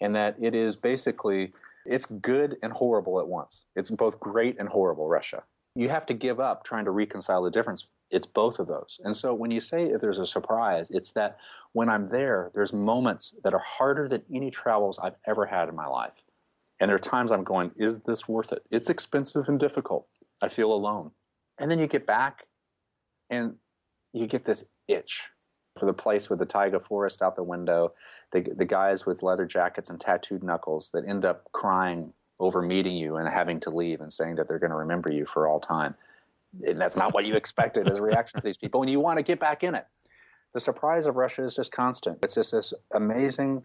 And that it is basically, it's good and horrible at once. It's both great and horrible, Russia. You have to give up trying to reconcile the difference. It's both of those. And so when you say if there's a surprise, it's that when I'm there, there's moments that are harder than any travels I've ever had in my life. And there are times I'm going, is this worth it? It's expensive and difficult. I feel alone. And then you get back and you get this itch for the place with the taiga forest out the window, the guys with leather jackets and tattooed knuckles that end up crying over meeting you and having to leave and saying that they're going to remember you for all time. And that's not what you expected as a reaction to these people. And you want to get back in it. The surprise of Russia is just constant. It's just this amazing,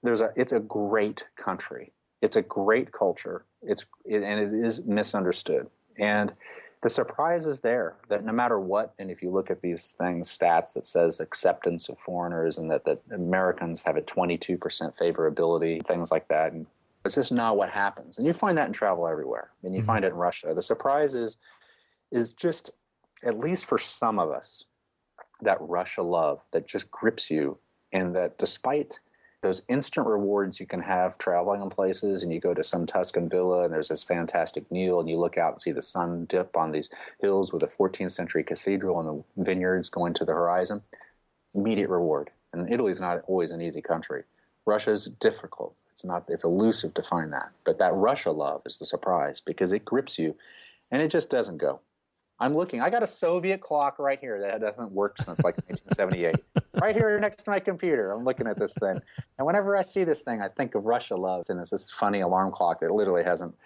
it's a great country. It's a great culture. And it is misunderstood. And the surprise is there that no matter what, and if you look at these things, stats that says acceptance of foreigners and that Americans have a 22% favorability, things like that, and it's just not what happens. And you find that in travel everywhere. And you find it in Russia. The surprise is just, at least for some of us, that Russia love that just grips you, and that despite those instant rewards you can have traveling in places, and you go to some Tuscan villa and there's this fantastic meal and you look out and see the sun dip on these hills with a 14th century cathedral and the vineyards going to the horizon, immediate reward. And Italy's not always an easy country. Russia's difficult. It's elusive to find that. But that Russia love is the surprise because it grips you and it just doesn't go. I'm looking. I got a Soviet clock right here that hasn't worked since like 1978. Right here next to my computer. I'm looking at this thing. And whenever I see this thing, I think of Russia love. And it's this funny alarm clock that literally hasn't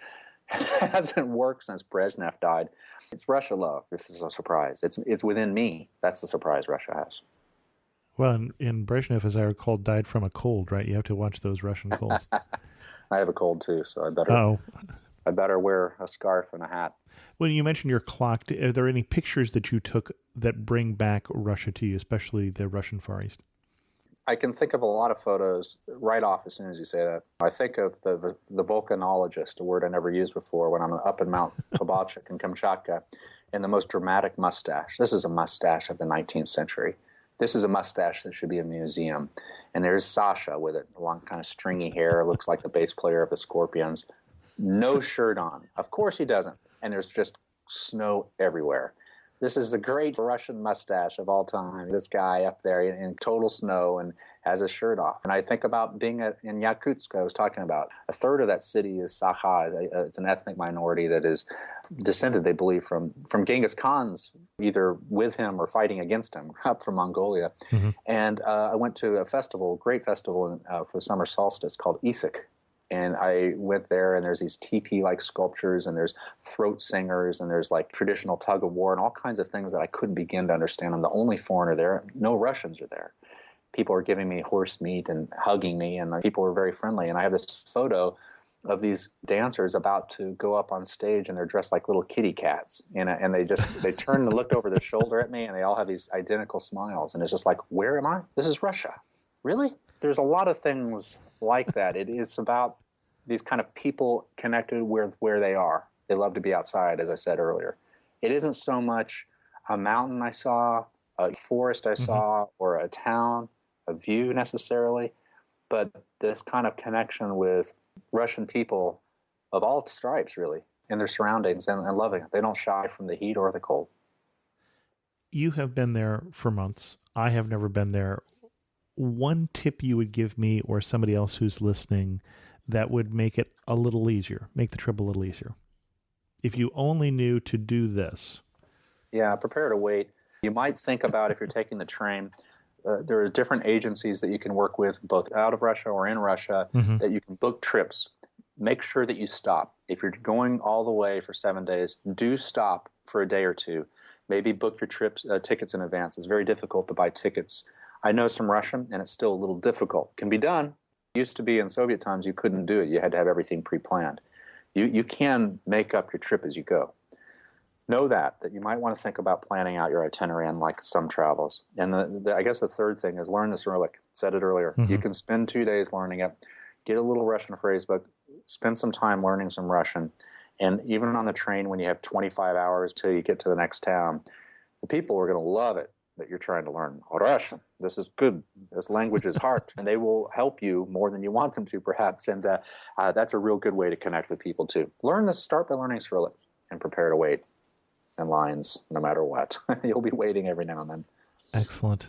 worked since Brezhnev died. It's Russia love, if it's a surprise. It's within me. That's the surprise Russia has. Well, in Brezhnev, as I recall, died from a cold, right? You have to watch those Russian colds. I have a cold too, so I better wear a scarf and a hat. When you mentioned your clock, are there any pictures that you took that bring back Russia to you, especially the Russian Far East? I can think of a lot of photos right off as soon as you say that. I think of the volcanologist, a word I never used before, when I'm up in Mount Tobolsk in Kamchatka, and the most dramatic mustache. This is a mustache of the 19th century. This is a mustache that should be in a museum. And there's Sasha with it, long kind of stringy hair, looks like the bass player of the Scorpions. No shirt on. Of course he doesn't. And there's just snow everywhere. This is the great Russian mustache of all time. This guy up there in total snow and has his shirt off. And I think about being in Yakutsk, I was talking about. A third of that city is Sakha. It's an ethnic minority that is descended, they believe, from Genghis Khan's, either with him or fighting against him, up from Mongolia. Mm-hmm. And I went to a festival, great festival for the summer solstice called Issyk. And I went there, and there's these teepee-like sculptures, and there's throat singers, and there's like traditional tug of war, and all kinds of things that I couldn't begin to understand. I'm the only foreigner there. No Russians are there. People are giving me horse meat and hugging me, and people were very friendly. And I have this photo of these dancers about to go up on stage, and they're dressed like little kitty cats. And they turned and looked over their shoulder at me, and they all have these identical smiles. And it's just like, where am I? This is Russia. Really? There's a lot of things like that. It is about these kind of people connected with where they are. They love to be outside, as I said earlier. It isn't so much a mountain I saw, a forest I saw, or a town, a view necessarily, but this kind of connection with Russian people of all stripes, really, in their surroundings and loving it. They don't shy from the heat or the cold. You have been there for months. I have never been there. One tip you would give me or somebody else who's listening that would make it a little easier, make the trip a little easier? If you only knew to do this. Yeah, prepare to wait. You might think about, if you're taking the train, there are different agencies that you can work with, both out of Russia or in Russia, that you can book trips. Make sure that you stop. If you're going all the way for 7 days, do stop for a day or two. Maybe book your tickets in advance. It's very difficult to buy tickets. I know some Russian, and it's still a little difficult. Can be done. Used to be in Soviet times, you couldn't do it. You had to have everything pre-planned. You can make up your trip as you go. Know that you might want to think about planning out your itinerary, unlike some travels. And I guess the third thing is learn the Cyrillic. Said it earlier. You can spend 2 days learning it. Get a little Russian phrase book. Spend some time learning some Russian. And even on the train, when you have 25 hours till you get to the next town, the people are going to love it that you're trying to learn Russian. This is good. This language is hard. And they will help you more than you want them to, perhaps. And that's a real good way to connect with people, too. Start by learning Cyrillic and prepare to wait in lines, no matter what. You'll be waiting every now and then. Excellent.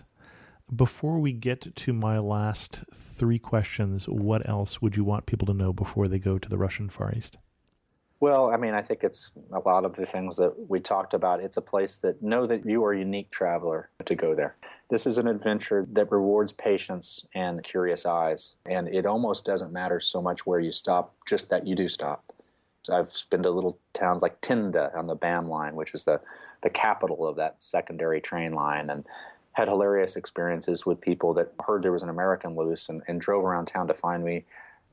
Before we get to my last 3 questions, what else would you want people to know before they go to the Russian Far East? Well, I mean, I think it's a lot of the things that we talked about. It's a place that know that you are a unique traveler to go there. This is an adventure that rewards patience and curious eyes, and it almost doesn't matter so much where you stop, just that you do stop. So I've been to little towns like Tinda on the BAM line, which is the capital of that secondary train line, and had hilarious experiences with people that heard there was an American loose and drove around town to find me,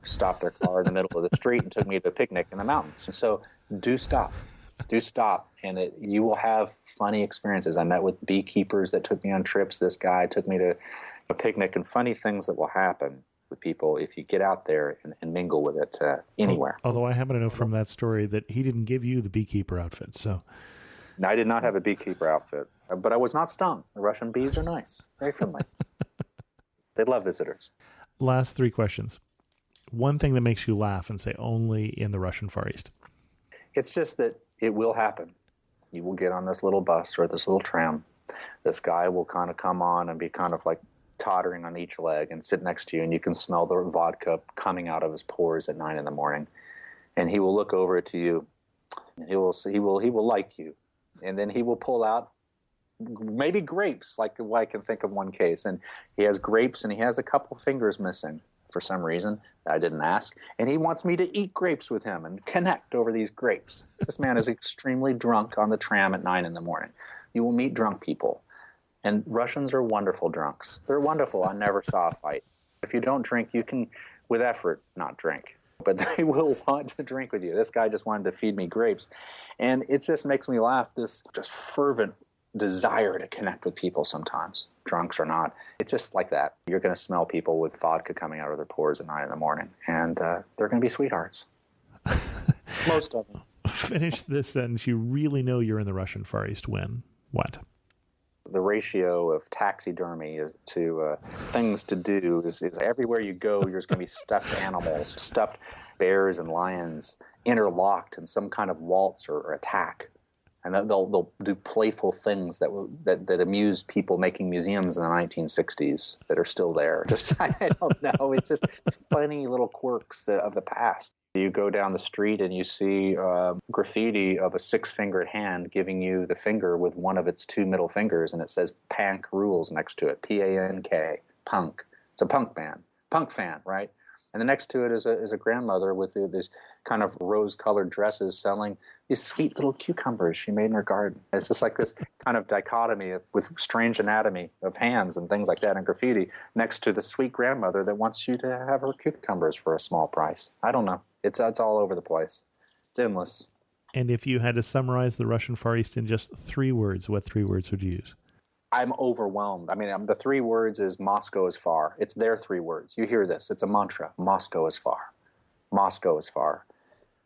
stopped their car in the middle of the street and took me to a picnic in the mountains. And so do stop, and you will have funny experiences. I met with beekeepers that took me on trips. This guy took me to a picnic, and funny things that will happen with people if you get out there and mingle with it anywhere. Although I happen to know from that story that he didn't give you the beekeeper outfit. So I did not have a beekeeper outfit, but I was not stung. The Russian bees are nice, very friendly. They love visitors. Last 3 questions. One thing that makes you laugh and say only in the Russian Far East. It's just that it will happen. You will get on this little bus or this little tram. This guy will kind of come on and be kind of like tottering on each leg and sit next to you, and you can smell the vodka coming out of his pores at 9 a.m. And he will look over to you, and he will like you, and then he will pull out maybe grapes. Like I can think of one case, and he has grapes, and he has a couple fingers missing for some reason. I didn't ask. And he wants me to eat grapes with him and connect over these grapes. This man is extremely drunk on the tram at 9 a.m. You will meet drunk people. And Russians are wonderful drunks. They're wonderful. I never saw a fight. If you don't drink, you can, with effort, not drink. But they will want to drink with you. This guy just wanted to feed me grapes. And it just makes me laugh, this just fervent desire to connect with people sometimes, drunks or not. It's just like that. You're going to smell people with vodka coming out of their pores at 9 a.m, and they're going to be sweethearts. Most of them. Finish this sentence. You really know you're in the Russian Far East when? What? The ratio of taxidermy to things to do is everywhere you go, there's going to be stuffed animals, stuffed bears and lions interlocked in some kind of waltz or attack. And they'll do playful things that amuse people making museums in the 1960s that are still there. Just I don't know. It's just funny little quirks of the past. You go down the street and you see graffiti of a 6-fingered hand giving you the finger with one of its 2 middle fingers, and it says "Pank Rules" next to it. P-A-N-K. Punk. It's a punk band, punk fan, right? And the next to it is a grandmother with these kind of rose-colored dresses selling these sweet little cucumbers she made in her garden. It's just like this kind of dichotomy with strange anatomy of hands and things like that in graffiti next to the sweet grandmother that wants you to have her cucumbers for a small price. I don't know. It's all over the place. It's endless. And if you had to summarize the Russian Far East in just 3 words, what 3 words would you use? I'm overwhelmed. I mean, the 3 words is Moscow is far. It's their 3 words. You hear this. It's a mantra. Moscow is far. Moscow is far.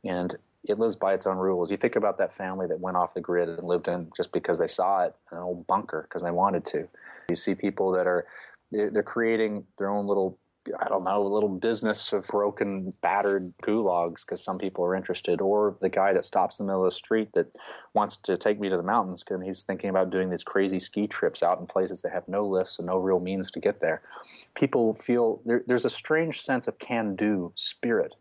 And it lives by its own rules. You think about that family that went off the grid and lived in just because they saw it, an old bunker because they wanted to. You see people that they're creating their own little, I don't know, a little business of broken, battered gulags because some people are interested, or the guy that stops in the middle of the street that wants to take me to the mountains because he's thinking about doing these crazy ski trips out in places that have no lifts and no real means to get there. People feel there's a strange sense of can-do spirit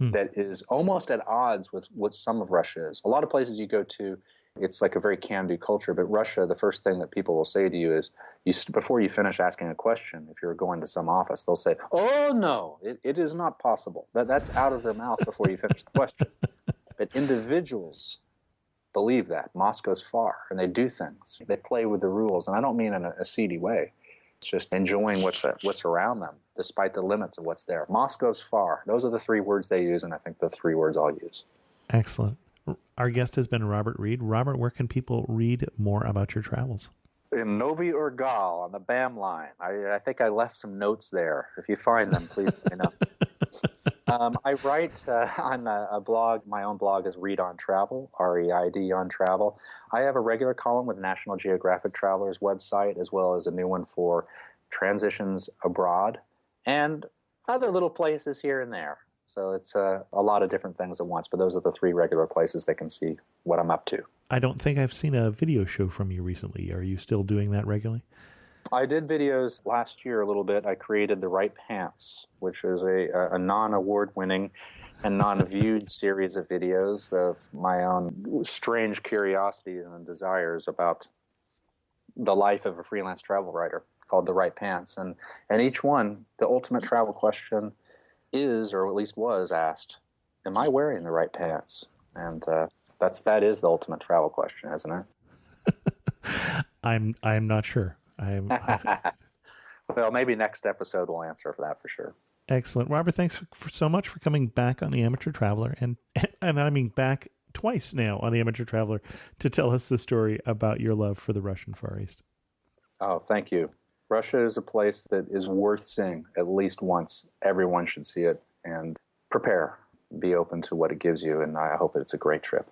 that is almost at odds with what some of Russia is. A lot of places you go to, it's like a very can-do culture, but Russia, the first thing that people will say to you is, before you finish asking a question, if you're going to some office, they'll say, "Oh, no, it is not possible." That's out of their mouth before you finish the question. But individuals believe that. Moscow's far, and they do things. They play with the rules, and I don't mean in a seedy way. It's just enjoying what's around them, despite the limits of what's there. Moscow's far. Those are the 3 words they use, and I think the 3 words I'll use. Excellent. Our guest has been Robert Reid. Robert, where can people read more about your travels? In Novi Urgal on the BAM line. I think I left some notes there. If you find them, please let me know. I write on a blog. My own blog is Reid on Travel, R-E-I-D on Travel. I have a regular column with National Geographic Traveler's website, as well as a new one for Transitions Abroad and other little places here and there. So it's a lot of different things at once, but those are the 3 regular places they can see what I'm up to. I don't think I've seen a video show from you recently. Are you still doing that regularly? I did videos last year a little bit. I created The Right Pants, which is a non-award-winning and non-viewed series of videos of my own strange curiosities and desires about the life of a freelance travel writer, called The Right Pants. And each one, the ultimate travel question is, or at least was asked, am I wearing the right pants? And that is the ultimate travel question, isn't it? I'm not sure. Well, maybe next episode will answer for that for sure. Excellent. Robert, thanks so much for coming back on The Amateur Traveler, and I mean back twice now on The Amateur Traveler to tell us the story about your love for the Russian Far East. Oh, thank you. Russia is a place that is worth seeing at least once. Everyone should see it and prepare. Be open to what it gives you, and I hope it's a great trip.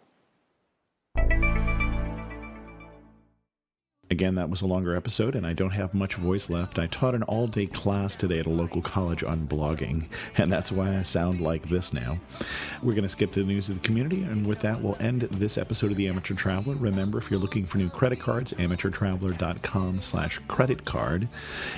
Again, that was a longer episode, and I don't have much voice left. I taught an all-day class today at a local college on blogging, and that's why I sound like this now. We're going to skip to the news of the community, and with that, we'll end this episode of The Amateur Traveler. Remember, if you're looking for new credit cards, amateurtraveler.com/credit card.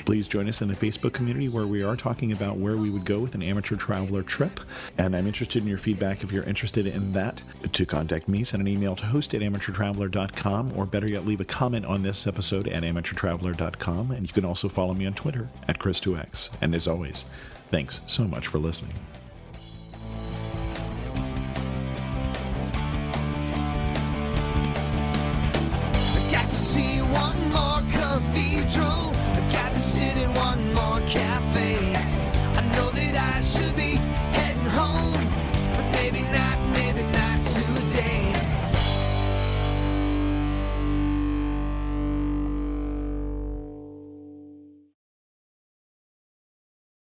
Please join us in the Facebook community where we are talking about where we would go with an amateur traveler trip, and I'm interested in your feedback if you're interested in that. To contact me, send an email to host@amateurtraveler.com, or better yet, leave a comment on this episode at amateurtraveler.com, and you can also follow me on Twitter at Chris2X. And as always, thanks so much for listening. I got to see one more cathedral. I got to sit in one more